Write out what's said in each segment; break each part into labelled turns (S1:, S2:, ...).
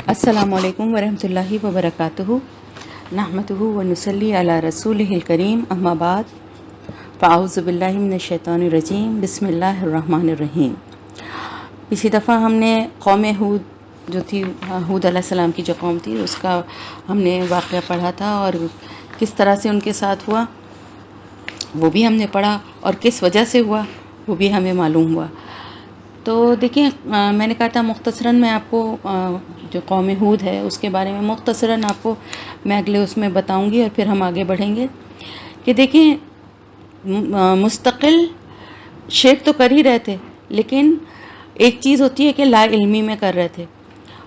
S1: السلام علیکم ورحمۃ اللہ وبرکاتہ نحمدہ ونصلی علی رسولہ الکریم اما بعد فاعوذ باللہ من الشیطان الرجیم بسم اللہ الرحمن الرحیم۔ پچھلی دفعہ ہم نے قوم ہود جو تھی، ہود علیہ السلام کی جو قوم تھی، اس کا ہم نے واقعہ پڑھا تھا اور کس طرح سے ان کے ساتھ ہوا وہ بھی ہم نے پڑھا، اور کس وجہ سے ہوا وہ بھی ہمیں معلوم ہوا۔ تو دیکھیں، میں نے کہا تھا مختصراً میں آپ کو جو قوم ہود ہے اس کے بارے میں مختصراً آپ کو میں اگلے اس میں بتاؤں گی، اور پھر ہم آگے بڑھیں گے کہ دیکھیں مستقل شرک تو کر ہی رہے تھے، لیکن ایک چیز ہوتی ہے کہ لا علمی میں کر رہے تھے،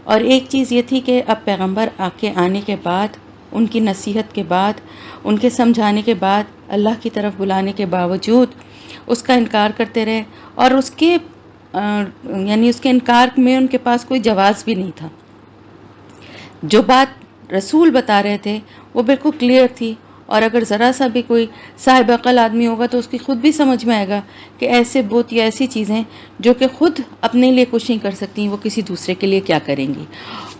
S1: اور ایک چیز یہ تھی کہ اب پیغمبر آنے کے بعد، ان کی نصیحت کے بعد، ان کے سمجھانے کے بعد، اللہ کی طرف بلانے کے باوجود اس کا انکار کرتے رہے، اور اس کے انکار میں ان کے پاس کوئی جواز بھی نہیں تھا۔ جو بات رسول بتا رہے تھے وہ بالکل کلیئر تھی، اور اگر ذرا سا بھی کوئی صاحب عقل آدمی ہوگا تو اس کی خود بھی سمجھ میں آئے گا کہ ایسے بت یا ایسی چیزیں جو کہ خود اپنے لیے کچھ نہیں کر سکتی وہ کسی دوسرے کے لیے کیا کریں گی۔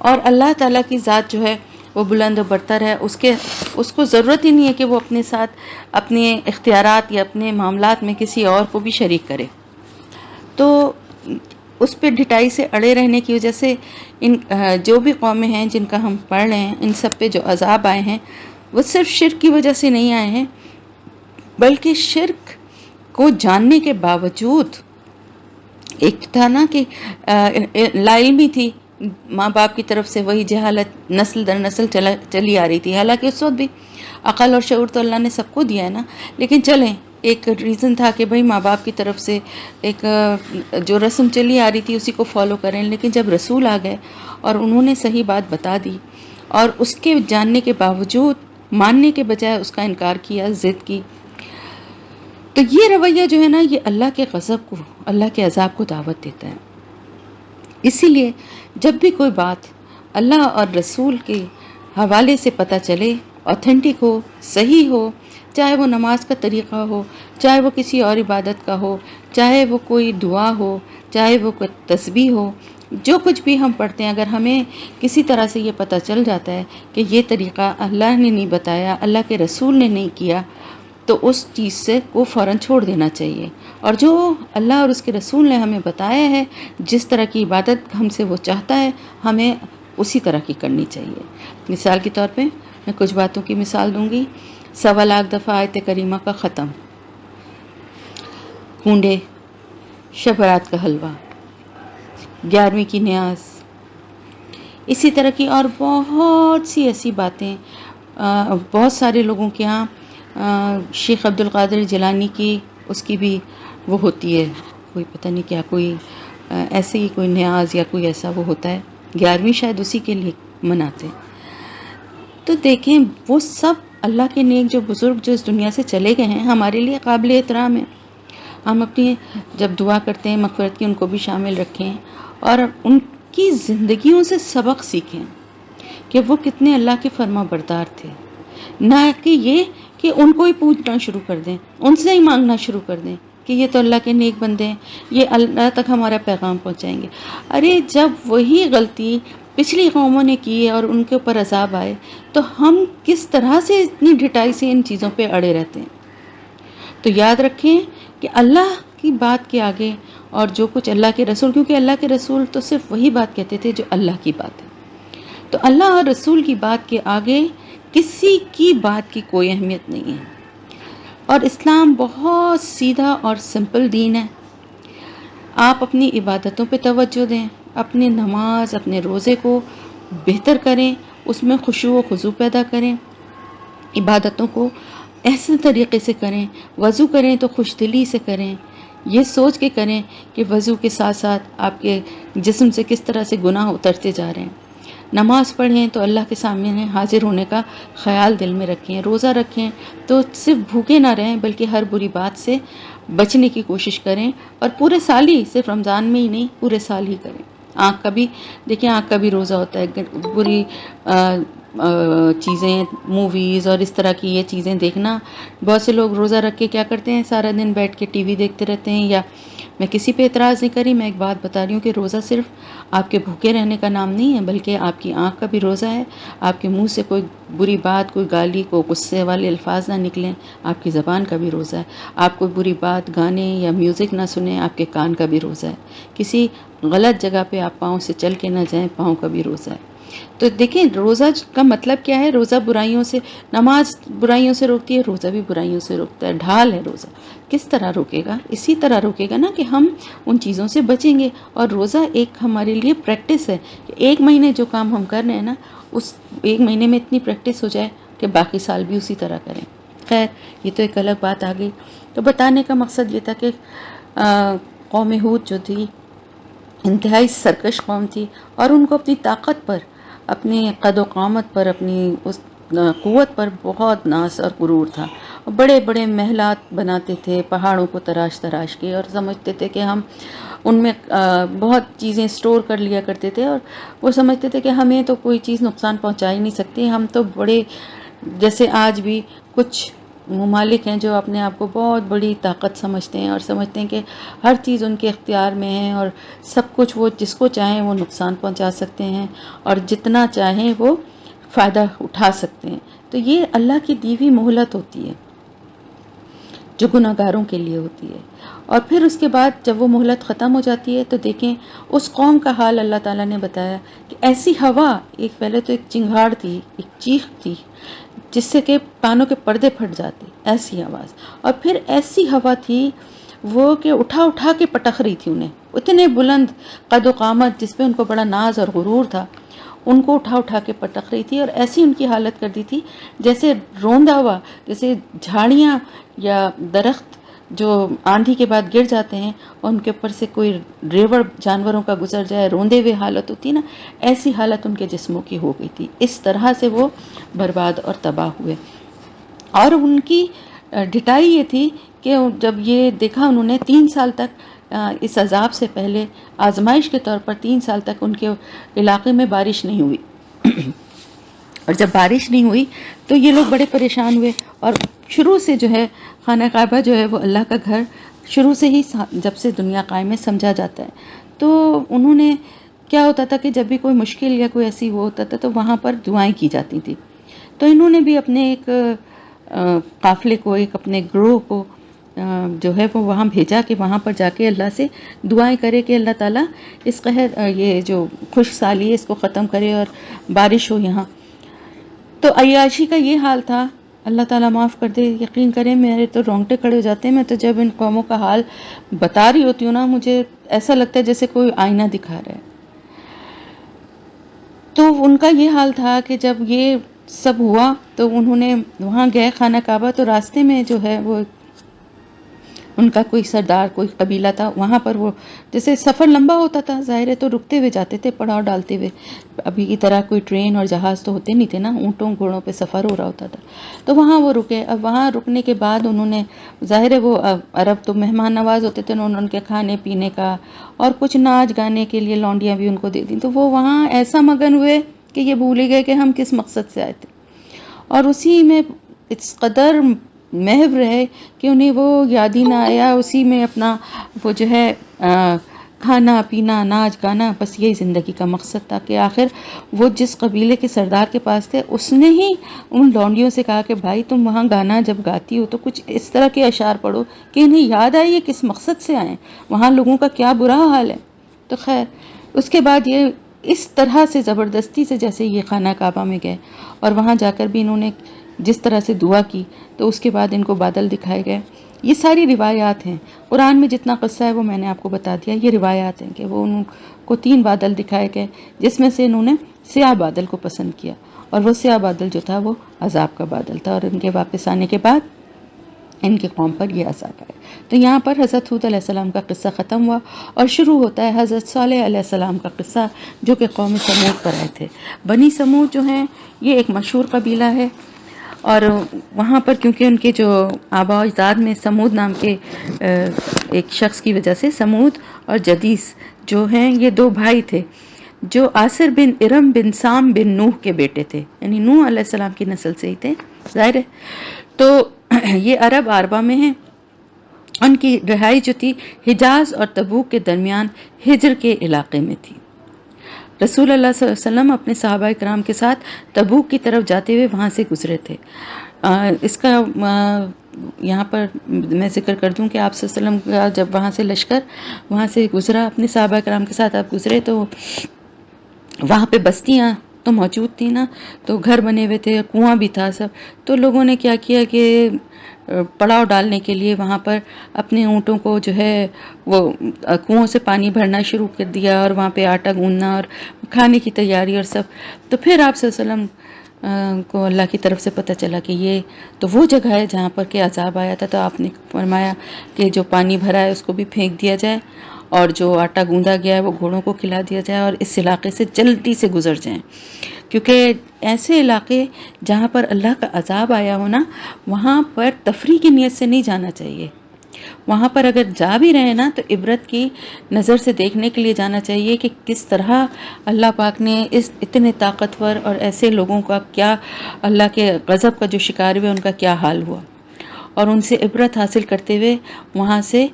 S1: اور اللہ تعالیٰ کی ذات جو ہے وہ بلند و برتر ہے، اس کو ضرورت ہی نہیں ہے کہ وہ اپنے ساتھ اپنے اختیارات یا اپنے معاملات میں کسی اور کو بھی شریک کرے۔ تو اس پہ ڈٹائی سے اڑے رہنے کی وجہ سے جو بھی قومیں ہیں جن کا ہم پڑھ رہے ہیں، ان سب پہ جو عذاب آئے ہیں وہ صرف شرک کی وجہ سے نہیں آئے ہیں، بلکہ شرک کو جاننے کے باوجود ایک تھا نا کہ لا علمی تھی، ماں باپ کی طرف سے وہی جہالت نسل در نسل چلی آ رہی تھی، حالانکہ اس وقت بھی عقل اور شعور تو اللہ نے سب کو دیا ہے نا، لیکن چلیں ایک ریزن تھا کہ بھئی ماں باپ کی طرف سے ایک جو رسم چلی آ رہی تھی اسی کو فالو کریں، لیکن جب رسول آ گئے اور انہوں نے صحیح بات بتا دی اور اس کے جاننے کے باوجود ماننے کے بجائے اس کا انکار کیا، ضد کی، تو یہ رویہ جو ہے نا یہ اللہ کے غضب کو، اللہ کے عذاب کو دعوت دیتا ہے۔ اسی لیے جب بھی کوئی بات اللہ اور رسول کے حوالے سے پتہ چلے، اوتھینٹک ہو، صحیح ہو، چاہے وہ نماز کا طریقہ ہو، چاہے وہ کسی اور عبادت کا ہو، چاہے وہ کوئی دعا ہو، چاہے وہ کوئی تسبیح ہو، جو کچھ بھی ہم پڑھتے ہیں، اگر ہمیں کسی طرح سے یہ پتہ چل جاتا ہے کہ یہ طریقہ اللہ نے نہیں بتایا، اللہ کے رسول نے نہیں کیا، تو اس چیز سے کو فوراً چھوڑ دینا چاہیے، اور جو اللہ اور اس کے رسول نے ہمیں بتایا ہے، جس طرح کی عبادت ہم سے وہ چاہتا ہے، ہمیں اسی طرح کی کرنی چاہیے۔ مثال کے طور پہ میں کچھ باتوں کی مثال دوں گی۔ 1.25 لاکھ دفعہ آیت کریمہ کا ختم، کونڈے، شب برات کا حلوہ، 11ویں کی نیاز، اسی طرح کی اور بہت سی ایسی باتیں بہت سارے لوگوں کے ہاں شیخ عبد القادر جیلانی کی اس کی بھی وہ ہوتی ہے، کوئی پتہ نہیں کیا، کوئی ایسے ہی کوئی نیاز یا کوئی ایسا وہ ہوتا ہے، 11ویں شاید اسی کے لیے مناتے ہیں۔ تو دیکھیں وہ سب اللہ کے نیک جو بزرگ جو اس دنیا سے چلے گئے ہیں ہمارے لیے قابل احترام ہیں، ہم اپنی جب دعا کرتے ہیں مغفرت کی ان کو بھی شامل رکھیں، اور ان کی زندگیوں سے سبق سیکھیں کہ وہ کتنے اللہ کے فرما بردار تھے، نہ کہ یہ کہ ان کو ہی پوچھنا شروع کر دیں، ان سے ہی مانگنا شروع کر دیں کہ یہ تو اللہ کے نیک بندے ہیں، یہ اللہ تک ہمارا پیغام پہنچائیں گے۔ ارے جب وہی غلطی پچھلی قوموں نے کی ہے اور ان کے اوپر عذاب آئے، تو ہم کس طرح سے اتنی ڈٹائی سے ان چیزوں پہ اڑے رہتے ہیں۔ تو یاد رکھیں کہ اللہ کی بات کے آگے اور جو کچھ اللہ کے رسول، کیونکہ اللہ کے رسول تو صرف وہی بات کہتے تھے جو اللہ کی بات ہے، تو اللہ اور رسول کی بات کے آگے کسی کی بات کی کوئی اہمیت نہیں ہے۔ اور اسلام بہت سیدھا اور سمپل دین ہے۔ آپ اپنی عبادتوں پہ توجہ دیں، اپنی نماز، اپنے روزے کو بہتر کریں، اس میں خشوع و خضوع پیدا کریں، عبادتوں کو ایسے طریقے سے کریں، وضو کریں تو خوش دلی سے کریں، یہ سوچ کے کریں کہ وضو کے ساتھ ساتھ آپ کے جسم سے کس طرح سے گناہ اترتے جا رہے ہیں۔ نماز پڑھیں تو اللہ کے سامنے حاضر ہونے کا خیال دل میں رکھیں، روزہ رکھیں تو صرف بھوکے نہ رہیں بلکہ ہر بری بات سے بچنے کی کوشش کریں، اور پورے سال ہی، صرف رمضان میں ہی نہیں، پورے سال ہی کریں۔ آنکھ کا بھی دیکھیں، آنکھ کا بھی روزہ ہوتا ہے، بری چیزیں، موویز اور اس طرح کی یہ چیزیں دیکھنا. بہت سے لوگ روزہ رکھ کے کیا کرتے ہیں، سارا دن بیٹھ کے ٹی وی دیکھتے رہتے ہیں. یا میں کسی پہ اعتراض نہیں کری، میں ایک بات بتا رہی ہوں کہ روزہ صرف آپ کے بھوکے رہنے کا نام نہیں ہے، بلکہ آپ کی آنکھ کا بھی روزہ ہے. آپ کے منہ سے کوئی بری بات، کوئی گالی، کوئی غصے والے الفاظ نہ نکلیں، آپ کی زبان کا بھی روزہ ہے. آپ کوئی بری بات، گانے یا میوزک نہ سنیں، آپ کے کان کا بھی روزہ ہے. کسی غلط جگہ پہ آپ پاؤں سے چل کے نہ جائیں، پاؤں کا بھی روزہ ہے. تو دیکھیں روزہ کا مطلب کیا ہے. روزہ برائیوں سے، نماز برائیوں سے روکتی ہے، روزہ بھی برائیوں سے روکتا ہے. ڈھال ہے روزہ. کس طرح روکے گا؟ اسی طرح روکے گا نا کہ ہم ان چیزوں سے بچیں گے. اور روزہ ایک ہمارے لیے پریکٹس ہے کہ ایک مہینے جو کام ہم کر رہے ہیں نا، اس ایک مہینے میں اتنی پریکٹس ہو جائے کہ باقی سال بھی اسی طرح کریں. خیر، یہ تو ایک الگ بات آ گئی. تو بتانے کا مقصد یہ تھا کہ قوم ہود جو تھی انتہائی سرکش قوم تھی، اور ان کو اپنی طاقت پر، اپنی قد و قامت پر، اپنی اس قوت پر بہت ناز اور غرور تھا. بڑے بڑے محلات بناتے تھے پہاڑوں کو تراش تراش کے، اور سمجھتے تھے کہ ہم ان میں بہت چیزیں سٹور کر لیا کرتے تھے، اور وہ سمجھتے تھے کہ ہمیں تو کوئی چیز نقصان پہنچا ہی نہیں سکتی. ہم تو بڑے، جیسے آج بھی کچھ ممالک ہیں جو اپنے آپ کو بہت بڑی طاقت سمجھتے ہیں، اور سمجھتے ہیں کہ ہر چیز ان کے اختیار میں ہے، اور سب کچھ وہ جس کو چاہیں وہ نقصان پہنچا سکتے ہیں، اور جتنا چاہیں وہ فائدہ اٹھا سکتے ہیں. تو یہ اللہ کی دی ہوئی مہلت ہوتی ہے جو گناہ گاروں کے لیے ہوتی ہے. اور پھر اس کے بعد جب وہ مہلت ختم ہو جاتی ہے تو دیکھیں اس قوم کا حال اللہ تعالیٰ نے بتایا کہ ایسی ہوا، ایک پہلے تو ایک چنگھاڑ تھی، ایک چیخ تھی جس سے کہ کانوں کے پردے پھٹ جاتے، ایسی آواز. اور پھر ایسی ہوا تھی وہ کہ اٹھا اٹھا کے پٹخ رہی تھی انہیں. اتنے بلند قد و قامت جس پہ ان کو بڑا ناز اور غرور تھا، ان کو اٹھا اٹھا کے پٹخ رہی تھی. اور ایسی ان کی حالت کر دی تھی جیسے روندا ہوا، جیسے جھاڑیاں یا درخت جو آندھی کے بعد گر جاتے ہیں اور ان کے اوپر سے کوئی ریوڑ جانوروں کا گزر جائے، روندے ہوئے حالت ہوتی نا، ایسی حالت ان کے جسموں کی ہو گئی تھی. اس طرح سے وہ برباد اور تباہ ہوئے. اور ان کی ڈٹائی یہ تھی کہ جب یہ دیکھا انہوں نے 3 سال تک اس عذاب سے پہلے آزمائش کے طور پر 3 سال تک ان کے علاقے میں بارش نہیں ہوئی. اور جب بارش نہیں ہوئی تو یہ لوگ بڑے پریشان ہوئے. اور شروع سے جو ہے خانہ کعبہ جو ہے وہ اللہ کا گھر شروع سے ہی، جب سے دنیا قائم ہے، سمجھا جاتا ہے. تو انہوں نے کیا ہوتا تھا کہ جب بھی کوئی مشکل یا کوئی ایسی وہ ہوتا تھا تو وہاں پر دعائیں کی جاتی تھی. تو انہوں نے بھی اپنے ایک قافلے کو، ایک اپنے گروہ کو جو ہے وہ وہاں بھیجا کہ وہاں پر جا کے اللہ سے دعائیں کرے کہ اللہ تعالیٰ اس قہر، یہ جو خشک سالی ہے، اس کو ختم کرے اور بارش ہو یہاں. تو عیاشی کا یہ حال تھا. اللہ تعالیٰ معاف کر دے، یقین کریں میرے تو رونگٹے کھڑے ہو جاتے ہیں. میں تو جب ان قوموں کا حال بتا رہی ہوتی ہوں نا، مجھے ایسا لگتا ہے جیسے کوئی آئینہ دکھا رہا ہے. تو ان کا یہ حال تھا کہ جب یہ سب ہوا تو انہوں نے وہاں گئے خانہ کعبہ. تو راستے میں جو ہے وہ ان کا کوئی سردار، کوئی قبیلہ تھا وہاں پر. وہ جیسے سفر لمبا ہوتا تھا، ظاہر ہے، تو رکتے ہوئے جاتے تھے، پڑاؤ ڈالتے ہوئے. ابھی کی طرح کوئی ٹرین اور جہاز تو ہوتے نہیں تھے نا، اونٹوں گھوڑوں پہ سفر ہو رہا ہوتا تھا. تو وہاں وہ رکے. اب وہاں رکنے کے بعد انہوں نے، ظاہر ہے وہ عرب تو مہمان نواز ہوتے تھے، انہوں نے ان کے کھانے پینے کا اور کچھ ناچ گانے کے لیے لونڈیاں بھی ان کو دے دیں. تو وہ وہاں ایسا مگن ہوئے کہ یہ بھول ہی گئے کہ ہم کس مقصد سے آئے تھے. اور اسی میں اس قدر محو رہے کہ انہیں وہ یاد ہی نہ آیا. اسی میں اپنا وہ جو ہے کھانا پینا، ناچ گانا، بس یہی زندگی کا مقصد تھا. کہ آخر وہ جس قبیلے کے سردار کے پاس تھے، اس نے ہی ان لونڈیوں سے کہا کہ بھائی تم وہاں گانا جب گاتی ہو تو کچھ اس طرح کے اشعار پڑھو کہ انہیں یاد آئے یہ کس مقصد سے آئیں، وہاں لوگوں کا کیا برا حال ہے. تو خیر، اس کے بعد یہ اس طرح سے زبردستی سے جیسے یہ خانہ کعبہ میں گئے، اور وہاں جا کر بھی انہوں نے جس طرح سے دعا کی، تو اس کے بعد ان کو بادل دکھائے گئے. یہ ساری روایات ہیں. قرآن میں جتنا قصہ ہے وہ میں نے آپ کو بتا دیا. یہ روایات ہیں کہ وہ ان کو 3 بادل دکھائے گئے، جس میں سے انہوں نے سیاہ بادل کو پسند کیا. اور وہ سیاہ بادل جو تھا وہ عذاب کا بادل تھا. اور ان کے واپس آنے کے بعد ان کے قوم پر یہ عذاب آئے. تو یہاں پر حضرت ہود علیہ السلام کا قصہ ختم ہوا، اور شروع ہوتا ہے حضرت صالح علیہ السلام کا قصہ، جو کہ قوم سمود پر آئے تھے. بنی سمود جو ہیں یہ ایک مشہور قبیلہ ہے. اور وہاں پر کیونکہ ان کے جو آباء و اجداد میں سمود نام کے ایک شخص کی وجہ سے، سمود اور جدیس جو ہیں یہ 2 بھائی تھے. جو آصر بن ارم بن سام بن نوح کے بیٹے تھے، یعنی نوح علیہ السلام کی نسل سے ہی تھے، ظاہر ہے۔ تو یہ عرب عربہ میں ہیں۔ ان کی رہائی جو تھی حجاز اور تبوک کے درمیان ہجر کے علاقے میں تھی۔ رسول اللہ صلی اللہ علیہ وسلم اپنے صحابہ کرام کے ساتھ تبوک کی طرف جاتے ہوئے وہاں سے گزرے تھے۔ اس کا یہاں پر میں ذکر کر دوں کہ آپ صلی اللہ علیہ وسلم کا جب وہاں سے لشکر وہاں سے گزرا، اپنے صحابہ کرام کے ساتھ آپ گزرے، تو وہاں پہ بستیاں تو موجود تھیں نا، تو گھر بنے ہوئے تھے، کنواں بھی تھا سب۔ تو لوگوں نے کیا کیا کہ پڑاؤ ڈالنے کے لیے وہاں پر اپنے اونٹوں کو جو ہے وہ کنووں سے پانی بھرنا شروع کر دیا، اور وہاں پہ آٹا گوندنا اور کھانے کی تیاری اور سب۔ تو پھر آپ صلی اللہ علیہ وسلم کو اللہ کی طرف سے پتہ چلا کہ یہ تو وہ جگہ ہے جہاں پر کہ عذاب آیا تھا، تو آپ نے فرمایا کہ جو پانی بھرا ہے اس کو بھی پھینک دیا جائے، اور جو آٹا گوندا گیا ہے وہ گھوڑوں کو کھلا دیا جائے، اور اس علاقے سے جلدی سے گزر جائیں، کیونکہ ایسے علاقے جہاں پر اللہ کا عذاب آیا ہو نا، وہاں پر تفریح کی نیت سے نہیں جانا چاہیے۔ وہاں پر اگر جا بھی رہے نا تو عبرت کی نظر سے دیکھنے کے لیے جانا چاہیے کہ کس طرح اللہ پاک نے اس اتنے طاقتور اور ایسے لوگوں کا کیا اللہ کے غضب کا جو شکار ہوئے ان کا کیا حال ہوا، اور ان سے عبرت حاصل کرتے ہوئے وہاں سے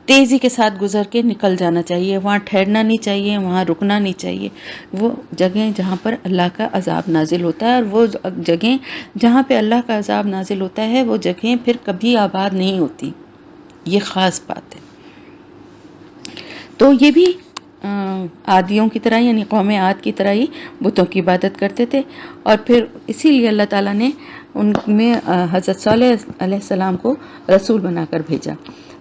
S1: تیزی کے ساتھ گزر کے نکل جانا چاہیے، وہاں ٹھہرنا نہیں چاہیے، وہاں رکنا نہیں چاہیے۔ وہ جگہیں جہاں پر اللہ کا عذاب نازل ہوتا ہے، اور وہ جگہیں جہاں پہ اللہ کا عذاب نازل ہوتا ہے وہ جگہیں پھر کبھی آباد نہیں ہوتی، یہ خاص بات ہے۔ تو یہ بھی عادیوں کی طرح، یعنی قوم عاد کی طرح ہی بتوں کی عبادت کرتے تھے، اور پھر اسی لیے اللہ تعالیٰ نے ان میں حضرت صالح علیہ السلام کو رسول بنا کر بھیجا۔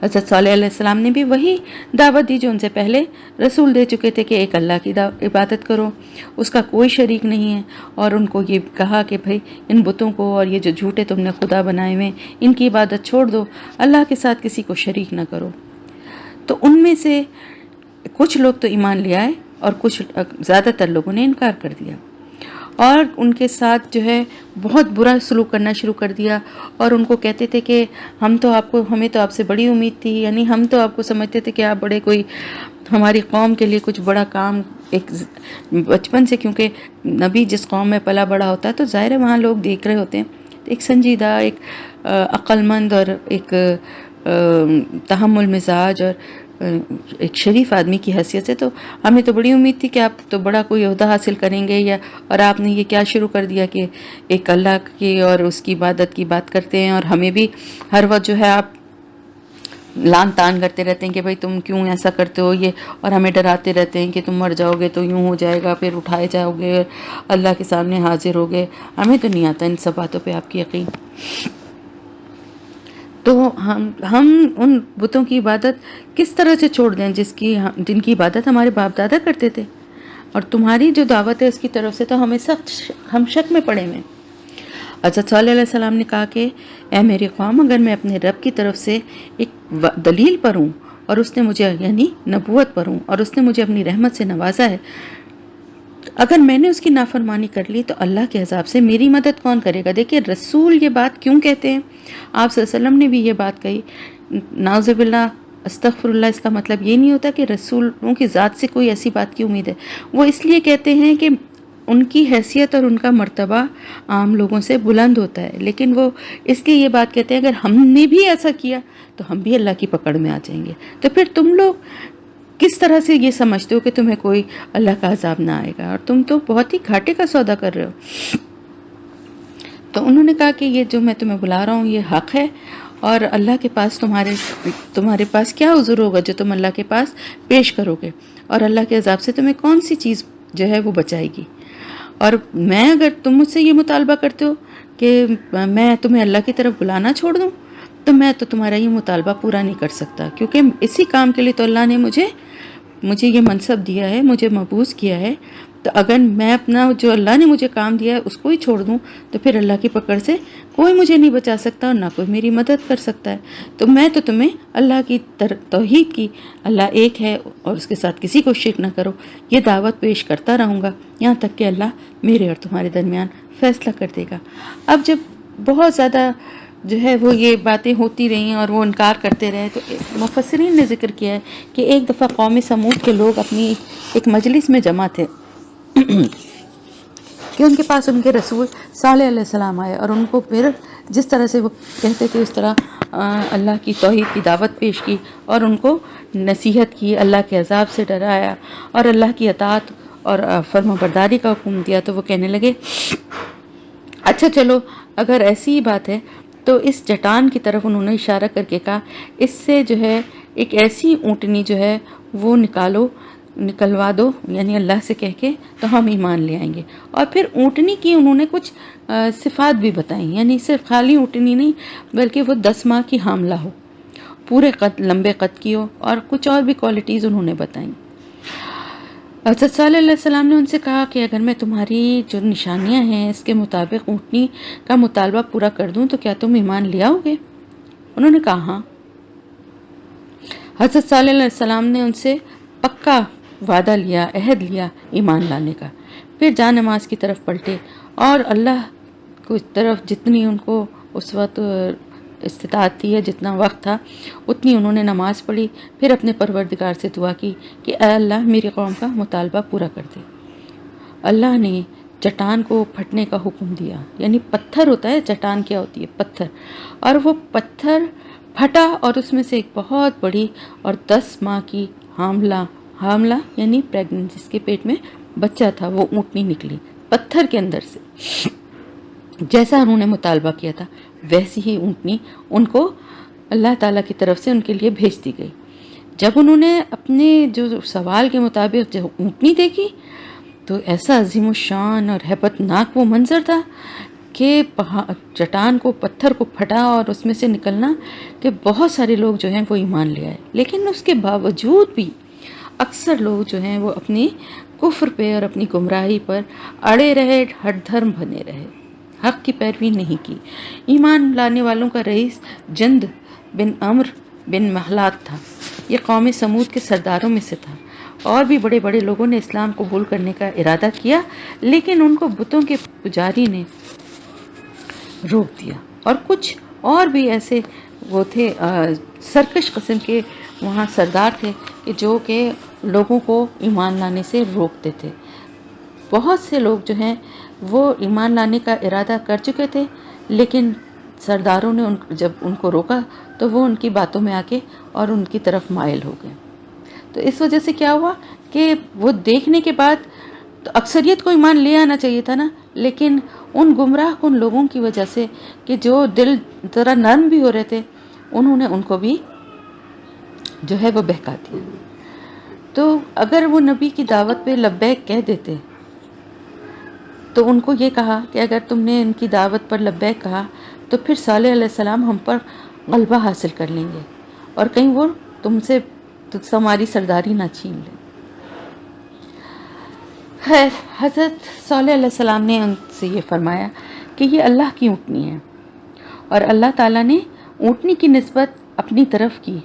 S1: حضرت صالح علیہ السلام نے بھی وہی دعوت دی جو ان سے پہلے رسول دے چکے تھے، کہ ایک اللہ کی عبادت کرو، اس کا کوئی شریک نہیں ہے، اور ان کو یہ کہا کہ بھئی ان بتوں کو اور یہ جو جھوٹے تم نے خدا بنائے ہوئے ان کی عبادت چھوڑ دو، اللہ کے ساتھ کسی کو شریک نہ کرو۔ تو ان میں سے کچھ لوگ تو ایمان لے آئے، اور کچھ زیادہ تر لوگوں نے انکار کر دیا، اور ان کے ساتھ جو ہے بہت برا سلوک کرنا شروع کر دیا، اور ان کو کہتے تھے کہ ہمیں تو آپ سے بڑی امید تھی، یعنی ہم تو آپ کو سمجھتے تھے کہ آپ بڑے کوئی ہماری قوم کے لیے کچھ بڑا کام، ایک بچپن سے کیونکہ نبی جس قوم میں پلا بڑا ہوتا ہے تو ظاہر ہے وہاں لوگ دیکھ رہے ہوتے ہیں، ایک سنجیدہ، ایک عقل مند، اور ایک تحمل مزاج، اور ایک شریف آدمی کی حیثیت سے تو ہمیں تو بڑی امید تھی کہ آپ تو بڑا کوئی عہدہ حاصل کریں گے، اور آپ نے یہ کیا شروع کر دیا کہ ایک اللہ کی اور اس کی عبادت کی بات کرتے ہیں، اور ہمیں بھی ہر وقت جو ہے آپ لان تان کرتے رہتے ہیں کہ بھئی تم کیوں ایسا کرتے ہو، یہ، اور ہمیں ڈراتے رہتے ہیں کہ تم مر جاؤ گے تو یوں ہو جائے گا، پھر اٹھائے جاؤ گے، اللہ کے سامنے حاضر ہو گے۔ ہمیں تو نہیں آتا ان سب باتوں پہ آپ کی یقین۔ تو ہم ان بتوں کی عبادت کس طرح سے چھوڑ دیں جن کی عبادت ہمارے باپ دادا کرتے تھے، اور تمہاری جو دعوت ہے اس کی طرف سے تو ہمیں سخت ہم شک میں پڑے ہوئے۔ حضرت صلی علیہ السلام نے کہا کہ اے میری قوم، اگر میں اپنے رب کی طرف سے ایک دلیل پر ہوں، اور اس نے مجھے یعنی نبوت پر ہوں، اور اس نے مجھے اپنی رحمت سے نوازا ہے، اگر میں نے اس کی نافرمانی کر لی تو اللہ کے عذاب سے میری مدد کون کرے گا؟ دیکھیے رسول یہ بات کیوں کہتے ہیں، آپ صلی اللہ علیہ وسلم نے بھی یہ بات کہی، نعوذ باللہ استغفر اللہ، اس کا مطلب یہ نہیں ہوتا کہ رسولوں کی ذات سے کوئی ایسی بات کی امید ہے، وہ اس لیے کہتے ہیں کہ ان کی حیثیت اور ان کا مرتبہ عام لوگوں سے بلند ہوتا ہے، لیکن وہ اس لیے یہ بات کہتے ہیں اگر ہم نے بھی ایسا کیا تو ہم بھی اللہ کی پکڑ میں آ جائیں گے، تو پھر تم لوگ کس طرح سے یہ سمجھتے ہو کہ تمہیں کوئی اللہ کا عذاب نہ آئے گا، اور تم تو بہت ہی گھاٹے کا سودا کر رہے ہو۔ تو انہوں نے کہا کہ یہ جو میں تمہیں بلا رہا ہوں یہ حق ہے، اور اللہ کے پاس تمہارے پاس کیا عذر ہوگا جو تم اللہ کے پاس پیش کرو گے، اور اللہ کے عذاب سے تمہیں کون سی چیز جو ہے وہ بچائے گی؟ اور میں اگر تم مجھ سے یہ مطالبہ کرتے ہو کہ میں تمہیں اللہ کی طرف بلانا چھوڑ دوں، تو میں تو تمہارا یہ مطالبہ پورا نہیں کر سکتا، کیونکہ اسی کام کے لیے تو اللہ نے مجھے یہ منصب دیا ہے، مجھے مبعوث کیا ہے۔ تو اگر میں اپنا جو اللہ نے مجھے کام دیا ہے اس کو ہی چھوڑ دوں تو پھر اللہ کی پکڑ سے کوئی مجھے نہیں بچا سکتا، اور نہ کوئی میری مدد کر سکتا ہے۔ تو میں تو تمہیں اللہ کی توحید کی، اللہ ایک ہے اور اس کے ساتھ کسی کو شرک نہ کرو، یہ دعوت پیش کرتا رہوں گا یہاں تک کہ اللہ میرے اور تمہارے درمیان فیصلہ کر دے گا۔ اب جب بہت زیادہ جو ہے وہ یہ باتیں ہوتی رہیں اور وہ انکار کرتے رہے، تو مفسرین نے ذکر کیا ہے کہ ایک دفعہ قوم سمود کے لوگ اپنی ایک مجلس میں جمع تھے، کہ ان کے پاس ان کے رسول صالح علیہ السلام آئے اور ان کو پھر جس طرح سے وہ کہتے تھے اس طرح اللہ کی توحید کی دعوت پیش کی اور ان کو نصیحت کی، اللہ کے عذاب سے ڈرایا اور اللہ کی اطاعت اور فرما برداری کا حکم دیا. تو وہ کہنے لگے اچھا چلو اگر ایسی ہی بات ہے تو اس چٹان کی طرف انہوں نے اشارہ کر کے کہا اس سے جو ہے ایک ایسی اونٹنی جو ہے وہ نکلوا دو، یعنی اللہ سے کہہ کے، تو ہم ایمان لے آئیں گے. اور پھر اونٹنی کی انہوں نے کچھ صفات بھی بتائیں، یعنی صرف خالی اونٹنی نہیں بلکہ وہ 10 ماہ کی حاملہ ہو، پورے لمبے قد کی ہو، اور کچھ اور بھی کوالٹیز انہوں نے بتائیں. حضرت صلی اللہ علیہ وسلم نے ان سے کہا کہ اگر میں تمہاری جو نشانیاں ہیں اس کے مطابق اونٹنی کا مطالبہ پورا کر دوں تو کیا تم ایمان لے آؤ گے؟ انہوں نے کہا ہاں. حضرت صلی اللہ علیہ وسلم نے ان سے پکا وعدہ لیا، عہد لیا ایمان لانے کا. پھر جا نماز کی طرف پلٹے اور اللہ کی طرف جتنی ان کو اس وقت استطاعت تھی یا جتنا وقت تھا اتنی انہوں نے نماز پڑھی. پھر اپنے پروردگار سے دعا کی کہ اے اللہ میری قوم کا مطالبہ پورا کر دے. اللہ نے چٹان کو پھٹنے کا حکم دیا، یعنی پتھر ہوتا ہے، چٹان کیا ہوتی ہے؟ پتھر. اور وہ پتھر پھٹا اور اس میں سے ایک بہت بڑی اور 10 ماہ کی حاملہ یعنی پریگننٹ، جس کے پیٹ میں بچہ تھا، وہ اونٹنی نکلی پتھر کے اندر سے. جیسا انہوں نے مطالبہ کیا تھا ویسی ہی اونٹنی ان کو اللہ تعالیٰ کی طرف سے ان کے لیے بھیج دی گئی. جب انہوں نے اپنے جو سوال کے مطابق جو اونٹنی دیکھی تو ایسا عظیم الشان اور ہیبت ناک وہ منظر تھا کہ چٹان کو، پتھر کو پھٹا اور اس میں سے نکلنا کہ بہت سارے لوگ جو ہیں وہ ایمان لے آئے. لیکن اس کے باوجود بھی اکثر لوگ جو ہیں وہ اپنی کفر پہ اور اپنی گمراہی پر اڑے رہے، ہٹ دھرم بنے رہے، حق کی پیروی نہیں کی. ایمان لانے والوں کا رئیس جند بن عمر بن محلات تھا. یہ قوم سمود کے سرداروں میں سے تھا. اور بھی بڑے بڑے لوگوں نے اسلام قبول کرنے کا ارادہ کیا لیکن ان کو بتوں کے پجاری نے روک دیا. اور کچھ اور بھی ایسے وہ تھے سرکش قسم کے وہاں سردار تھے کہ جو کہ لوگوں کو ایمان لانے سے روکتے تھے. بہت سے لوگ جو ہیں وہ ایمان لانے کا ارادہ کر چکے تھے لیکن سرداروں نے جب ان کو روکا تو وہ ان کی باتوں میں آ کے اور ان کی طرف مائل ہو گئے. تو اس وجہ سے کیا ہوا کہ وہ دیکھنے کے بعد تو اکثریت کو ایمان لے آنا چاہیے تھا نا، لیکن ان گمراہ کن لوگوں کی وجہ سے کہ جو دل ذرا نرم بھی ہو رہے تھے انہوں نے ان کو بھی جو ہے وہ بہکا دیا. تو اگر وہ نبی کی دعوت پہ لبیک کہہ دیتے تو ان کو یہ کہا کہ اگر تم نے ان کی دعوت پر لبیک کہا تو پھر صالح علیہ السلام ہم پر غلبہ حاصل کر لیں گے اور کہیں وہ تم سے ہماری سرداری نہ چھین لیں. خیر، حضرت صالح علیہ السلام نے ان سے یہ فرمایا کہ یہ اللہ کی اونٹنی ہے اور اللہ تعالیٰ نے اونٹنی کی نسبت اپنی طرف کی.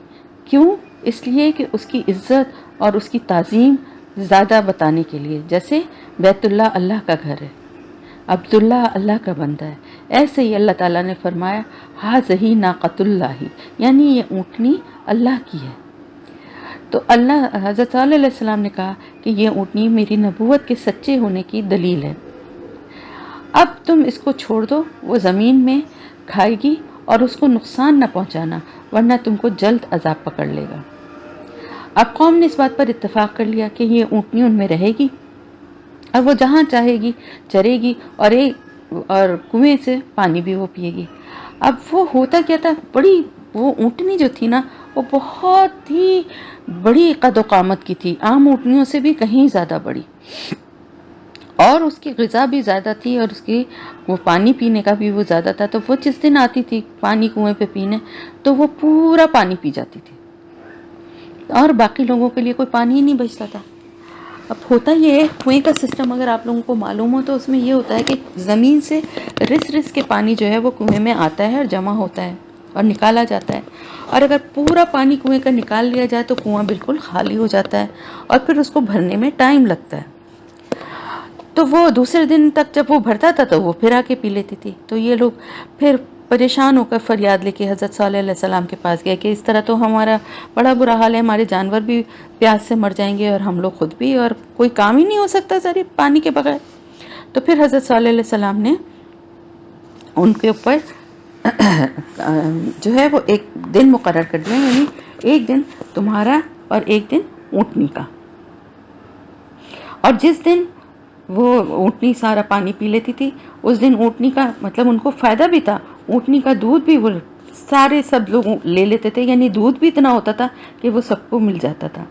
S1: کیوں؟ اس لیے کہ اس کی عزت اور اس کی تعظیم زیادہ بتانے کے لیے. جیسے بیت اللہ اللہ کا گھر ہے، عبداللہ اللہ کا بندہ ہے، ایسے ہی اللہ تعالیٰ نے فرمایا ہذہ ناقۃ اللہ، یعنی یہ اونٹنی اللہ کی ہے. تو حضرت صلی اللہ علیہ وسلم نے کہا کہ یہ اونٹنی میری نبوت کے سچے ہونے کی دلیل ہے. اب تم اس کو چھوڑ دو، وہ زمین میں کھائے گی اور اس کو نقصان نہ پہنچانا ورنہ تم کو جلد عذاب پکڑ لے گا. اب قوم نے اس بات پر اتفاق کر لیا کہ یہ اونٹنی ان میں رہے گی اور وہ جہاں چاہے گی چرے گی اور کنویں سے پانی بھی وہ پیے گی. اب وہ ہوتا کیا تھا، وہ اونٹنی جو تھی نا وہ بہت ہی بڑی قد و قامت کی تھی، عام اونٹنیوں سے بھی کہیں زیادہ بڑی، اور اس کی غذا بھی زیادہ تھی اور اس کی وہ پانی پینے کا بھی وہ زیادہ تھا. تو وہ جس دن آتی تھی پانی کنویں پہ پینے تو وہ پورا پانی پی جاتی تھی اور باقی لوگوں کے لیے کوئی پانی ہی نہیں بچتا تھا. اب ہوتا یہ ہے کنویں کا سسٹم اگر آپ لوگوں کو معلوم ہو تو اس میں یہ ہوتا ہے کہ زمین سے رس کے پانی جو ہے وہ کنویں میں آتا ہے اور جمع ہوتا ہے اور نکالا جاتا ہے. اور اگر پورا پانی کنویں کا نکال لیا جائے تو کنواں بالکل خالی ہو جاتا ہے اور پھر اس کو بھرنے میں ٹائم لگتا ہے. تو وہ دوسرے دن تک جب وہ بھرتا تھا تو وہ پھر آ کے پی لیتی تھی. تو یہ لوگ پھر پریشان ہو کر فریاد لے کے حضرت صالح علیہ السلام کے پاس گیا کہ اس طرح تو ہمارا بڑا برا حال ہے، ہمارے جانور بھی پیاس سے مر جائیں گے اور ہم لوگ خود بھی، اور کوئی کام ہی نہیں ہو سکتا ساری پانی کے بغیر۔ تو پھر حضرت صالح علیہ السلام نے ان کے اوپر جو ہے وہ ایک دن مقرر کر دیا، یعنی ایک دن تمہارا اور ایک دن اونٹنی کا، اور جس دن وہ اونٹنی سارا پانی پی لیتی تھی اس دن اونٹنی کا مطلب ان کو فائدہ بھی تھا، اونٹنی کا دودھ بھی وہ سارے سب لوگ لے لیتے تھے، یعنی دودھ بھی اتنا ہوتا تھا کہ وہ سب کو مل جاتا تھا۔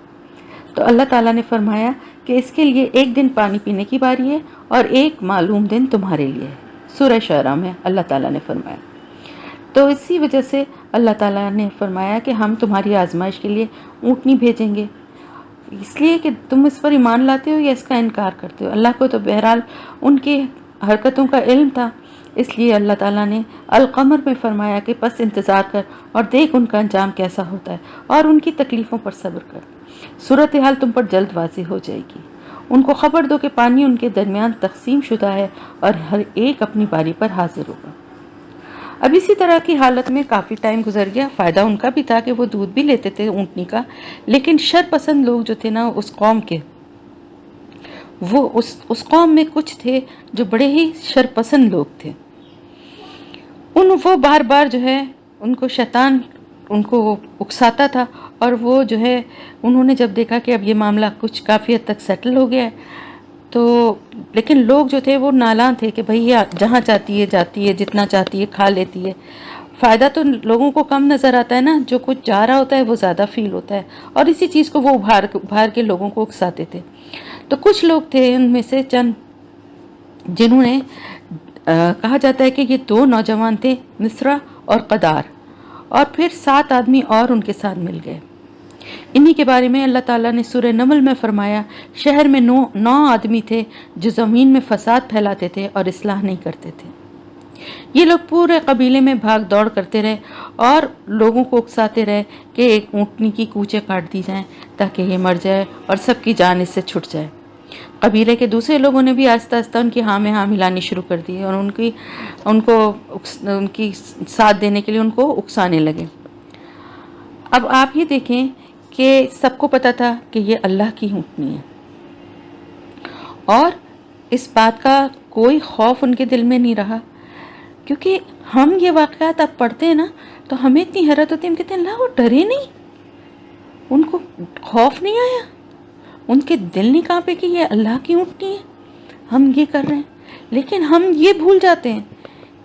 S1: تو اللہ تعالیٰ نے فرمایا کہ اس کے لیے ایک دن پانی پینے کی باری ہے اور ایک معلوم دن تمہارے لیے ہے، سورہ شعراء میں اللہ تعالیٰ نے فرمایا۔ تو اسی وجہ سے اللہ تعالیٰ نے فرمایا کہ ہم تمہاری آزمائش کے لیے اونٹنی بھیجیں گے، اس لیے کہ تم اس پر ایمان لاتے ہو یا اس کا انکار کرتے ہو۔ اللہ کو تو بہرحال ان کی حرکتوں کا علم تھا، اس لیے اللہ تعالیٰ نے القمر میں فرمایا کہ پس انتظار کر اور دیکھ ان کا انجام کیسا ہوتا ہے اور ان کی تکلیفوں پر صبر کر، صورتحال تم پر جلد واضح ہو جائے گی۔ ان کو خبر دو کہ پانی ان کے درمیان تقسیم شدہ ہے اور ہر ایک اپنی باری پر حاضر ہوگا۔ اب اسی طرح کی حالت میں کافی ٹائم گزر گیا، فائدہ ان کا بھی تھا کہ وہ دودھ بھی لیتے تھے اونٹنی کا، لیکن شر پسند لوگ جو تھے نا اس قوم کے، وہ اس قوم میں کچھ تھے جو بڑے ہی شر پسند لوگ تھے، وہ بار بار جو ہے ان کو شیطان ان کو اکساتا تھا، اور وہ جو ہے انہوں نے جب دیکھا کہ اب یہ معاملہ کچھ کافی حد تک سیٹل ہو گیا ہے تو، لیکن لوگ جو تھے وہ نالاں تھے کہ بھئی یہ جہاں چاہتی ہے جاتی ہے، جتنا چاہتی ہے کھا لیتی ہے، فائدہ تو لوگوں کو کم نظر آتا ہے نا، جو کچھ جا رہا ہوتا ہے وہ زیادہ فیل ہوتا ہے، اور اسی چیز کو وہ ابھار کے لوگوں کو اکساتے تھے۔ تو کچھ لوگ تھے ان میں سے چند جنہوں نے کہا جاتا ہے کہ یہ دو نوجوان تھے، مصرع اور قدار، اور پھر 7 آدمی اور ان کے ساتھ مل گئے۔ انہی کے بارے میں اللہ تعالیٰ نے سورہ نمل میں فرمایا، شہر میں 9 آدمی تھے جو زمین میں فساد پھیلاتے تھے اور اصلاح نہیں کرتے تھے۔ یہ لوگ پورے قبیلے میں بھاگ دوڑ کرتے رہے اور لوگوں کو اکساتے رہے کہ ایک اونٹنی کی کوچیں کاٹ دی جائیں تاکہ یہ مر جائے اور سب کی جان اس سے چھٹ جائے۔ قبیلے کے دوسرے لوگوں نے بھی آہستہ آہستہ ان کی ہاں میں ہاں ملانی شروع کر دی اور ان کی ساتھ دینے کے لیے ان کو اکسانے لگے۔ اب آپ یہ دیکھیں کہ سب کو پتا تھا کہ یہ اللہ کی اونٹنی ہے، اور اس بات کا کوئی خوف ان کے دل میں نہیں رہا، کیونکہ ہم یہ واقعات اب پڑھتے ہیں نا تو ہمیں اتنی حیرت ہوتی ہے، ہم کہتے ہیں اللہ وہ ڈرے نہیں، ان کو خوف نہیں آیا، ان کے دل نہیں کانپے کہ یہ اللہ کی اونٹنی ہے، ہم یہ کر رہے ہیں۔ لیکن ہم یہ بھول جاتے ہیں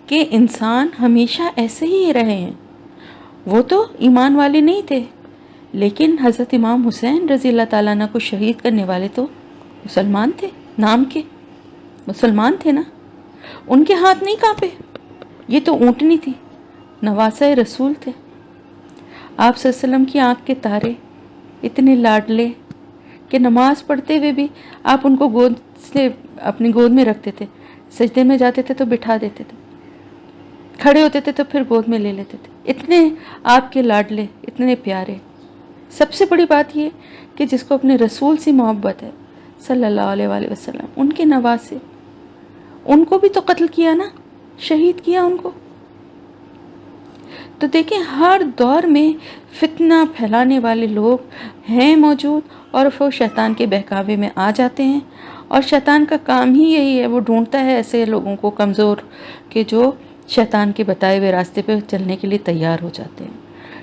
S1: کہ انسان ہمیشہ ایسے ہی رہے ہیں، وہ تو ایمان والے نہیں تھے، لیکن حضرت امام حسین رضی اللہ تعالیٰ عنہ کو شہید کرنے والے تو مسلمان تھے، نام کے مسلمان تھے نا، ان کے ہاتھ نہیں کانپے، یہ تو اونٹنی تھی، نواسہ رسول تھے، آپ صلی اللہ علیہ وسلم کی آنکھ کے تارے، اتنے لاڈلے کہ نماز پڑھتے ہوئے بھی آپ ان کو گود سے اپنی گود میں رکھتے تھے، سجدے میں جاتے تھے تو بٹھا دیتے تھے، کھڑے ہوتے تھے تو پھر گود میں لے لیتے تھے، اتنے آپ کے لاڈلے، اتنے پیارے۔ سب سے بڑی بات یہ کہ جس کو اپنے رسول سے محبت ہے صلی اللہ علیہ وآلہ وسلم، ان کے نواسے، ان کو بھی تو قتل کیا نا، شہید کیا ان کو۔ تو دیکھیں ہر دور میں فتنہ پھیلانے والے لوگ ہیں موجود، اور وہ شیطان کے بہکاوے میں آ جاتے ہیں، اور شیطان کا کام ہی یہی ہے، وہ ڈھونڈتا ہے ایسے لوگوں کو کمزور کہ جو شیطان کے بتائے ہوئے راستے پہ چلنے کے لیے تیار ہو جاتے ہیں۔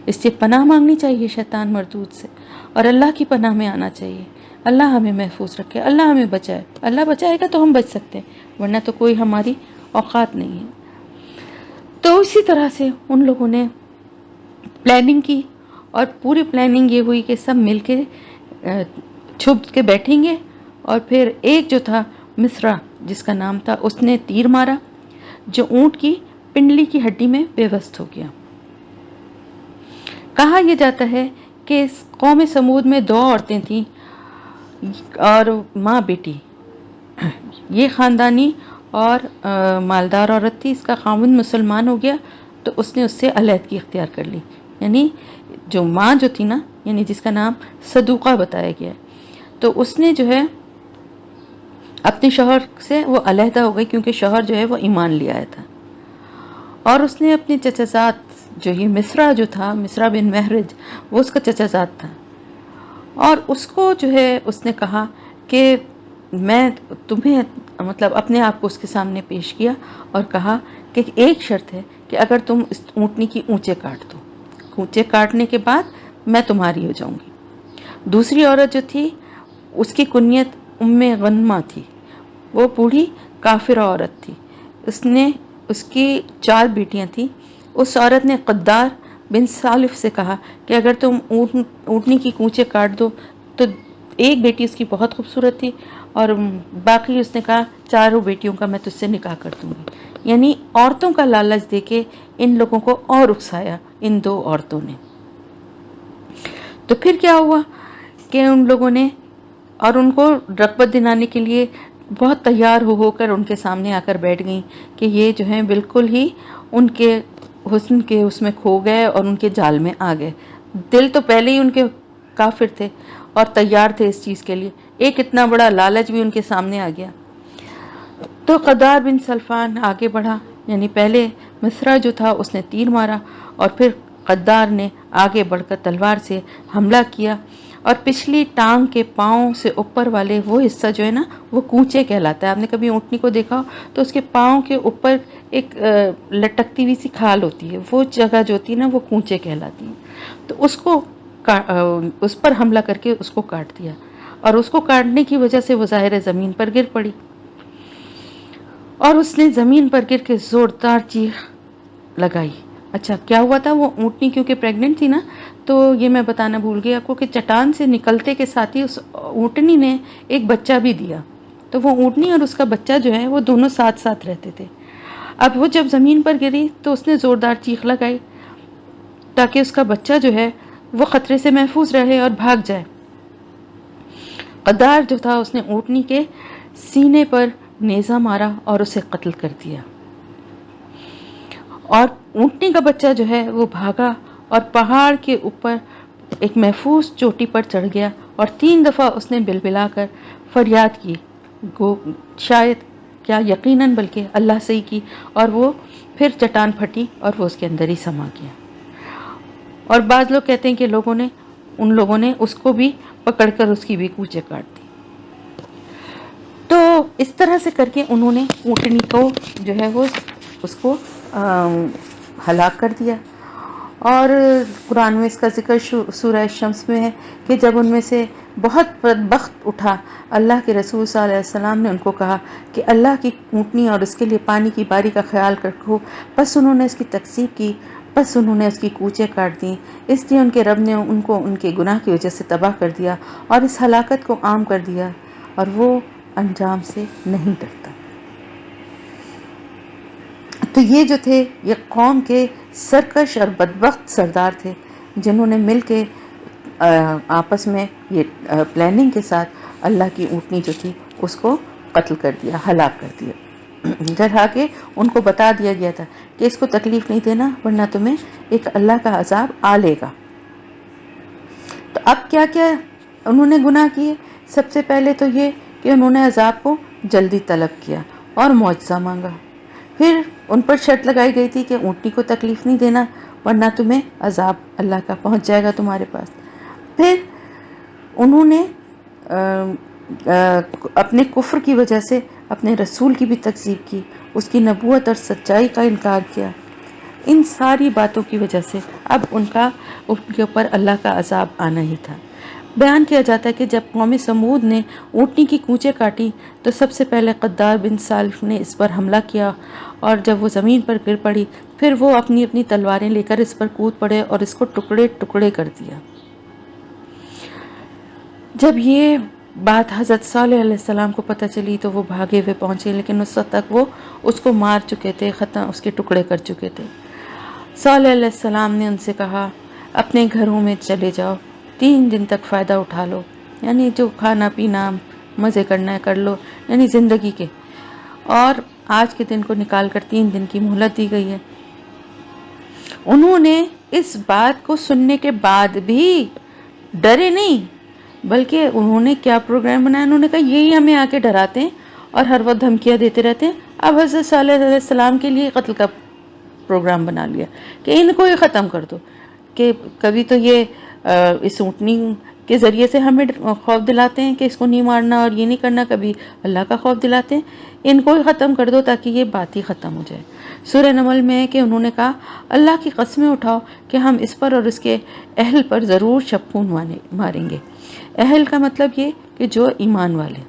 S1: اس سے پناہ مانگنی چاہیے شیطان مردود سے، اور اللہ کی پناہ میں آنا چاہیے، اللہ ہمیں محفوظ رکھے، اللہ ہمیں بچائے، اللہ بچائے گا تو ہم بچ سکتے ہیں، ورنہ تو کوئی ہماری اوقات نہیں ہے۔ تو اسی طرح سے ان لوگوں نے پلاننگ کی، اور پوری پلاننگ یہ ہوئی کہ سب مل کے چھپ کے بیٹھیں گے، اور پھر ایک جو تھا مصرع جس کا نام تھا، اس نے تیر مارا جو اونٹ کی پنڈلی کی ہڈی میں پیوست ہو گیا۔ کہا یہ جاتا ہے کہ اس قوم سمود میں 2 عورتیں تھیں اور ماں بیٹی، یہ خاندانی اور مالدار عورت تھی، اس کا خاوند مسلمان ہو گیا تو اس نے اس سے علیحدگی اختیار کر لی، یعنی جو ماں جو تھی نا، یعنی جس کا نام صدوقہ بتایا گیا ہے، تو اس نے جو ہے اپنے شوہر سے وہ علیحدہ ہو گئی، کیونکہ شوہر جو ہے وہ ایمان لے آیا تھا، اور اس نے اپنے چچا زاد جو یہ مصرع جو تھا، مصرع بن مہرج، وہ اس کا چچا زاد تھا، اور اس کو جو ہے اس نے کہا کہ میں تمہیں مطلب اپنے آپ کو اس کے سامنے پیش کیا اور کہا کہ ایک شرط ہے کہ اگر تم اس اونٹنی کی اونچے کاٹ دو، اونچے کاٹنے کے بعد میں تمہاری ہو جاؤں گی۔ دوسری عورت جو تھی اس کی کنیت ام غنمہ تھی، وہ بوڑھی کافرہ عورت تھی، اس کی 4 بیٹیاں تھیں۔ اس عورت نے قدار بن سالف سے کہا کہ اگر تم اونٹنی کی کونچے کاٹ دو تو ایک بیٹی اس کی بہت خوبصورت تھی اور باقی اس نے کہا 4 بیٹیوں کا میں تجھ سے نکاح کر دوں گی، یعنی عورتوں کا لالچ دے کے ان لوگوں کو اور اکسایا ان 2 عورتوں نے۔ تو پھر کیا ہوا کہ ان لوگوں نے اور ان کو رغبت دلانے کے لیے بہت تیار ہو کر ان کے سامنے آ کر بیٹھ گئیں کہ یہ جو ہیں بالکل ہی ان کے حسن کے اس میں کھو گئے اور ان کے جال میں آ گئے۔ دل تو پہلے ہی ان کے کافر تھے اور تیار تھے اس چیز کے لیے، ایک اتنا بڑا لالچ بھی ان کے سامنے آ گیا۔ تو قدار بن سلفان آگے بڑھا، یعنی پہلے مصرع جو تھا اس نے تیر مارا اور پھر قدار نے آگے بڑھ کر تلوار سے حملہ کیا، اور پچھلی ٹانگ کے پاؤں سے اوپر والے وہ حصہ جو ہے نا وہ کونچے کہلاتا ہے۔ آپ نے کبھی اونٹنی کو دیکھا ہو تو اس کے پاؤں کے اوپر ایک لٹکتی ہوئی سی کھال ہوتی ہے، وہ جگہ جو ہوتی ہے نا وہ کونچے کہلاتی ہیں۔ تو اس پر حملہ کر کے اس کو کاٹ دیا، اور اس کو کاٹنے کی وجہ سے وہ ظاہر زمین پر گر پڑی، اور اس نے زمین پر گر کے زوردار چیخ لگائی۔ اچھا کیا ہوا تھا، وہ اونٹنی کیونکہ پریگننٹ تھی نا، تو یہ میں بتانا بھول گئی آپ کو کہ چٹان سے نکلتے کے ساتھ ہی اس اونٹنی نے ایک بچہ بھی دیا، تو وہ اونٹنی اور اس کا بچہ جو ہے وہ دونوں ساتھ ساتھ رہتے تھے۔ اب وہ جب زمین پر گری تو اس نے زوردار چیخ لگائی تاکہ اس کا بچہ جو ہے وہ خطرے سے محفوظ رہے اور بھاگ جائے۔ قدار جو تھا اس نے اونٹنی کے سینے پر نیزہ مارا اور اسے قتل کر دیا، اور اونٹنی کا بچہ جو ہے وہ بھاگا اور پہاڑ کے اوپر ایک محفوظ چوٹی پر چڑھ گیا، اور 3 دفعہ اس نے بلبلا کر فریاد کی، شاید کیا یقیناً بلکہ اللہ سے ہی کی، اور وہ پھر چٹان پھٹی اور وہ اس کے اندر ہی سما گیا۔ اور بعض لوگ کہتے ہیں کہ ان لوگوں نے اس کو بھی پکڑ کر اس کی بھی کوچے کاٹ دی۔ تو اس طرح سے کر کے انہوں نے اونٹنی کو جو ہے وہ اس کو ہلاک کر دیا۔ اور قرآن میں اس کا ذکر سورہ شمس میں ہے کہ جب ان میں سے بہت بدبخت اٹھا، اللہ کے رسول صلی اللہ علیہ وسلم نے ان کو کہا کہ اللہ کی اونٹنی اور اس کے لیے پانی کی باری کا خیال رکھو، بس انہوں نے اس کی تکذیب کی، بس انہوں نے اس کی کوچیں کاٹ دیں، اس لیے ان کے رب نے ان کو ان کے گناہ کی وجہ سے تباہ کر دیا اور اس ہلاکت کو عام کر دیا، اور وہ انجام سے نہیں ڈرتا۔ تو یہ جو تھے یہ قوم کے سرکش اور بدبخت سردار تھے جنہوں نے مل کے آپس میں یہ پلاننگ کے ساتھ اللہ کی اونٹنی جو تھی اس کو قتل کر دیا، ہلاک کر دیا، ڈرا کے ان کو بتا دیا گیا تھا کہ اس کو تکلیف نہیں دینا ورنہ تمہیں ایک اللہ کا عذاب آ لے گا۔ تو اب کیا کیا انہوں نے گناہ کیے؟ سب سے پہلے تو یہ کہ انہوں نے عذاب کو جلدی طلب کیا اور معجزہ مانگا، پھر ان پر شرط لگائی گئی تھی کہ اونٹنی کو تکلیف نہیں دینا ورنہ تمہیں عذاب اللہ کا پہنچ جائے گا تمہارے پاس۔ پھر انہوں نے اپنے کفر کی وجہ سے اپنے رسول کی بھی تکذیب کی، اس کی نبوت اور سچائی کا انکار کیا۔ ان ساری باتوں کی وجہ سے اب ان کے اوپر اللہ کا عذاب آنا ہی تھا۔ بیان کیا جاتا ہے کہ جب قوم سمود نے اونٹنی کی کونچیں کاٹی تو سب سے پہلے قدار بن سالف نے اس پر حملہ کیا، اور جب وہ زمین پر گر پڑی پھر وہ اپنی اپنی تلواریں لے کر اس پر کود پڑے اور اس کو ٹکڑے ٹکڑے کر دیا۔ جب یہ بات حضرت صالح علیہ السلام کو پتہ چلی تو وہ بھاگے ہوئے پہنچے، لیکن اس وقت تک وہ اس کو مار چکے تھے، اس کے ٹکڑے کر چکے تھے۔ صالح علیہ السلام نے ان سے کہا اپنے گھروں میں چلے جاؤ، 3 دن تک فائدہ اٹھا لو، یعنی جو کھانا پینا مزے کرنا ہے کر لو، یعنی زندگی کے، اور آج کے دن کو نکال کر 3 دن کی مہلت دی گئی ہے۔ انہوں نے اس بات کو سننے کے بعد بھی ڈرے نہیں، بلکہ انہوں نے کیا پروگرام بنایا، انہوں نے کہا یہی ہمیں آ کے ڈراتے ہیں اور ہر وقت دھمکیاں دیتے رہتے ہیں، اب حضرت صالح علیہ السلام کے لیے قتل کا پروگرام بنا لیا کہ ان کو ہی ختم کر دو، کہ کبھی تو یہ اس اونٹنی کے ذریعے سے ہمیں خوف دلاتے ہیں کہ اس کو نہیں مارنا اور یہ نہیں کرنا، کبھی اللہ کا خوف دلاتے ہیں، ان کو ہی ختم کر دو تاکہ یہ بات ہی ختم ہو جائے۔ سورہ نمل میں ہے کہ انہوں نے کہا اللہ کی قسمیں اٹھاؤ کہ ہم اس پر اور اس کے اہل پر ضرور شبخون ماریں گے۔ اہل کا مطلب یہ کہ جو ایمان والے،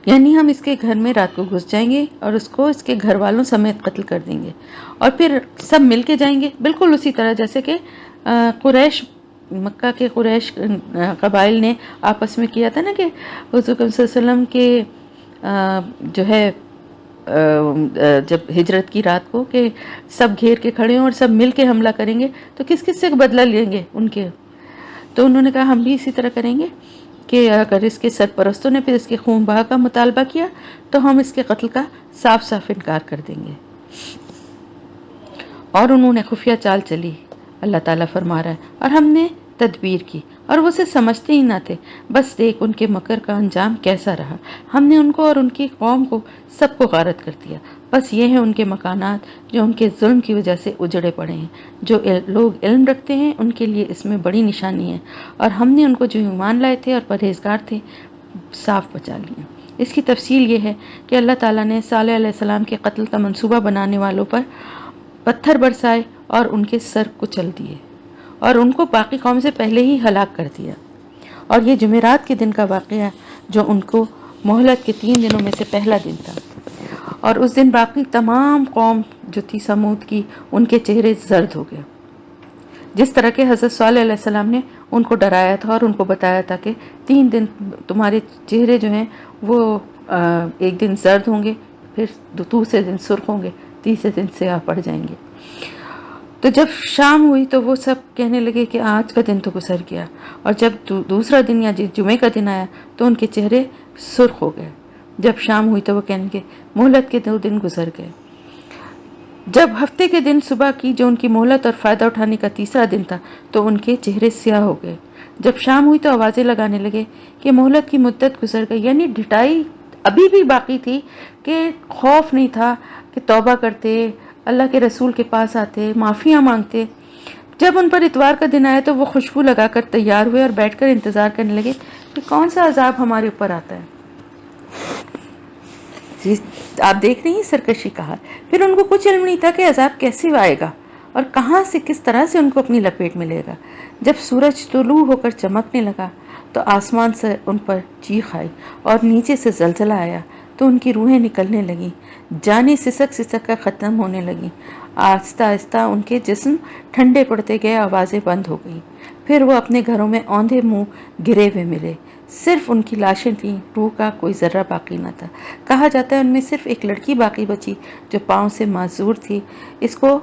S1: یعنی ہم اس کے گھر میں رات کو گھس جائیں گے اور اس کو اس کے گھر والوں سمیت قتل کر دیں گے، اور پھر سب مل کے جائیں گے، بالکل اسی طرح جیسے کہ قریش، مکہ کے قریش قبائل نے آپس میں کیا تھا نا، کہ حضور صلی اللہ علیہ وسلم کے جو ہے جب ہجرت کی رات کو کہ سب گھیر کے کھڑے ہوں اور سب مل کے حملہ کریں گے تو کس کس سے بدلہ لیں گے ان کے، تو انہوں نے کہا ہم بھی اسی طرح کریں گے کہ اگر اس کے سرپرستوں نے پھر اس کے خون بہا کا مطالبہ کیا تو ہم اس کے قتل کا صاف صاف انکار کر دیں گے۔ اور انہوں نے خفیہ چال چلی، اللہ تعالیٰ فرما رہا ہے، اور ہم نے تدبیر کی اور وہ اسے سمجھتے ہی نہ تھے، بس دیکھ ان کے مکر کا انجام کیسا رہا، ہم نے ان کو اور ان کی قوم کو سب کو غارت کر دیا، بس یہ ہیں ان کے مکانات جو ان کے ظلم کی وجہ سے اجڑے پڑے ہیں، جو لوگ علم رکھتے ہیں ان کے لیے اس میں بڑی نشانی ہے، اور ہم نے ان کو جو ایمان لائے تھے اور پرہیزگار تھے صاف بچا لیا۔ اس کی تفصیل یہ ہے کہ اللہ تعالیٰ نے صالح علیہ السلام کے قتل کا منصوبہ بنانے والوں پر پتھر برسائے اور ان کے سر کچل دیے اور ان کو باقی قوم سے پہلے ہی ہلاک کر دیا۔ اور یہ جمعرات کے دن کا واقعہ ہے جو ان کو مہلت کے 3 دنوں میں سے پہلا دن تھا، اور اس دن باقی تمام قوم جو تھی سمود کی، ان کے چہرے زرد ہو گئے، جس طرح کہ حضرت صالح علیہ السلام نے ان کو ڈرایا تھا اور ان کو بتایا تھا کہ 3 دن تمہارے چہرے جو ہیں وہ ایک دن زرد ہوں گے، پھر دوسرے دن سرخ ہوں گے، تیسرے دن سیاہ پڑ جائیں گے۔ تو جب شام ہوئی تو وہ سب کہنے لگے کہ آج کا دن تو گزر گیا، اور جب دوسرا دن یا جمعے کا دن آیا تو ان کے چہرے سرخ ہو گئے۔ جب شام ہوئی تو وہ کہنے لگے مہلت کے 2 دن گزر گئے۔ جب ہفتے کے دن صبح کی جو ان کی مہلت اور فائدہ اٹھانے کا تیسرا دن تھا تو ان کے چہرے سیاہ ہو گئے۔ جب شام ہوئی تو آوازیں لگانے لگے کہ مہلت کی مدت گزر گئی، یعنی ڈٹائی ابھی بھی باقی تھی، کہ خوف نہیں تھا کہ توبہ کرتے، اللہ کے رسول کے پاس آتے، معافیاں مانگتے۔ جب ان پر اتوار کا دن آیا تو وہ خوشبو لگا کر تیار ہوئے اور بیٹھ کر انتظار کرنے لگے کہ کون سا عذاب ہمارے اوپر آتا ہے۔ آپ دیکھ رہی ہیں سرکشی کا حال۔ پھر ان کو کچھ علم نہیں تھا کہ عذاب کیسے آئے گا اور کہاں سے کس طرح سے ان کو اپنی لپیٹ میں لے گا۔ جب سورج طلوع ہو کر چمکنے لگا تو آسمان سے ان پر چیخ آئی اور نیچے سے زلزلہ آیا تو ان کی روحیں نکلنے لگیں، جانیں سسک سسک کر ختم ہونے لگیں، آہستہ آہستہ ان کے جسم ٹھنڈے پڑتے گئے، آوازیں بند ہو گئیں۔ پھر وہ اپنے گھروں میں اوندھے منہ گرے ہوئے ملے، صرف ان کی لاشیں تھیں، روح کا کوئی ذرہ باقی نہ تھا۔ کہا جاتا ہے ان میں صرف ایک لڑکی باقی بچی جو پاؤں سے معذور تھی، اس کو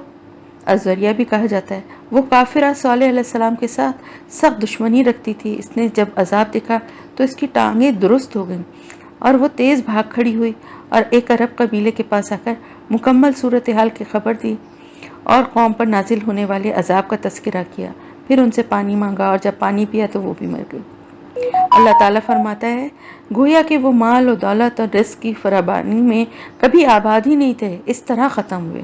S1: ازوریہ بھی کہا جاتا ہے۔ وہ کافرہ صالح علیہ السلام کے ساتھ سخت دشمنی رکھتی تھی، اس نے جب عذاب دیکھا تو اس کی ٹانگیں درست ہو گئیں اور وہ تیز بھاگ کھڑی ہوئی اور ایک عرب قبیلے کے پاس آ کر مکمل صورتحال کی خبر دی اور قوم پر نازل ہونے والے عذاب کا تذکرہ کیا، پھر ان سے پانی مانگا اور جب پانی پیا تو وہ بھی مر گئی۔ اللہ تعالیٰ فرماتا ہے گویا کہ وہ مال و دولت اور رزق کی فراوانی میں کبھی آباد ہی نہیں تھے، اس طرح ختم ہوئے۔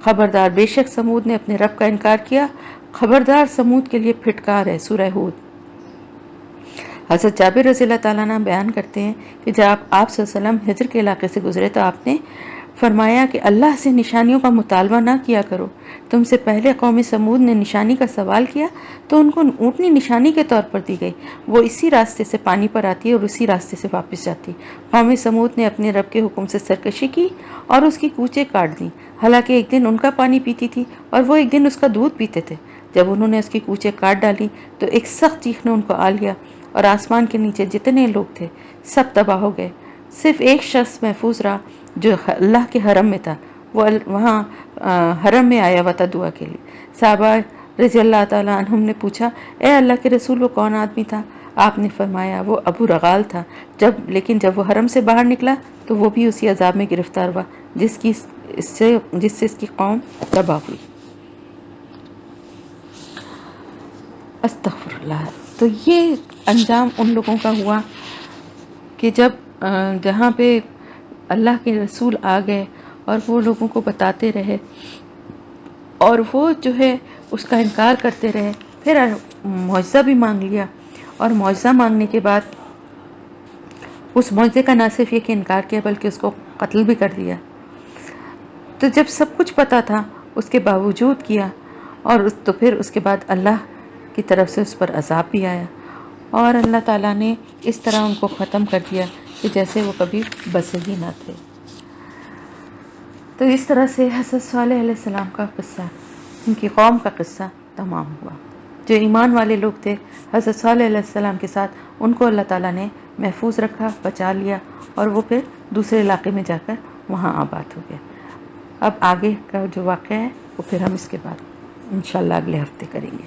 S1: خبردار، بے شک سمود نے اپنے رب کا انکار کیا، خبردار سمود کے لیے پھٹکار ہے۔ سورہ ہود۔ حضرت جابر رضی اللہ تعالیٰ عنہ بیان کرتے ہیں کہ جب آپ صلی اللہ علیہ وسلم ہجر کے علاقے سے گزرے تو آپ نے فرمایا کہ اللہ سے نشانیوں کا مطالبہ نہ کیا کرو، تم سے پہلے قوم سمود نے نشانی کا سوال کیا تو ان کو اونٹنی نشانی کے طور پر دی گئی، وہ اسی راستے سے پانی پر آتی اور اسی راستے سے واپس جاتی۔ قوم سمود نے اپنے رب کے حکم سے سرکشی کی اور اس کی کوچیں کاٹ دیں، حالانکہ ایک دن ان کا پانی پیتی تھی اور وہ ایک دن اس کا دودھ پیتے تھے۔ جب انہوں نے اس کی کوچیں کاٹ ڈالی تو ایک سخت چیخ نے ان کو آ لیا اور آسمان کے نیچے جتنے لوگ تھے سب تباہ ہو گئے، صرف ایک شخص محفوظ رہا جو اللہ کے حرم میں تھا، وہ وہاں حرم میں آیا ہوا تھا دعا کے لیے۔ صحابہ رضی اللہ تعالیٰ عنہم نے پوچھا اے اللہ کے رسول وہ کون آدمی تھا؟ آپ نے فرمایا وہ ابو رغال تھا، لیکن جب وہ حرم سے باہر نکلا تو وہ بھی اسی عذاب میں گرفتار ہوا جس سے اس کی قوم تباہ ہوئی۔ استغفر اللہ۔ تو یہ انجام ان لوگوں کا ہوا کہ جب جہاں پہ اللہ کے رسول آ گئے اور وہ لوگوں کو بتاتے رہے، اور وہ جو ہے اس کا انکار کرتے رہے. پھر معجزہ بھی مانگ لیا، اور معجزہ مانگنے کے بعد اس معجزے کا نہ صرف یہ کہ انکار کیا بلکہ اس کو قتل بھی کر دیا. تو جب سب کچھ پتا تھا اس کے باوجود کیا، اور تو پھر اس کے بعد اللہ کی طرف سے اس پر عذاب بھی آیا، اور اللہ تعالیٰ نے اس طرح ان کو ختم کر دیا کہ جیسے وہ کبھی بسے ہی نہ تھے. تو اس طرح سے حضرت صالح علیہ السلام کا قصہ، ان کی قوم کا قصہ تمام ہوا. جو ایمان والے لوگ تھے حضرت صالح علیہ السلام کے ساتھ، ان کو اللہ تعالیٰ نے محفوظ رکھا، بچا لیا، اور وہ پھر دوسرے علاقے میں جا کر وہاں آباد ہو گئے. اب آگے کا جو واقعہ ہے وہ پھر ہم اس کے بعد انشاءاللہ اگلے ہفتے کریں گے.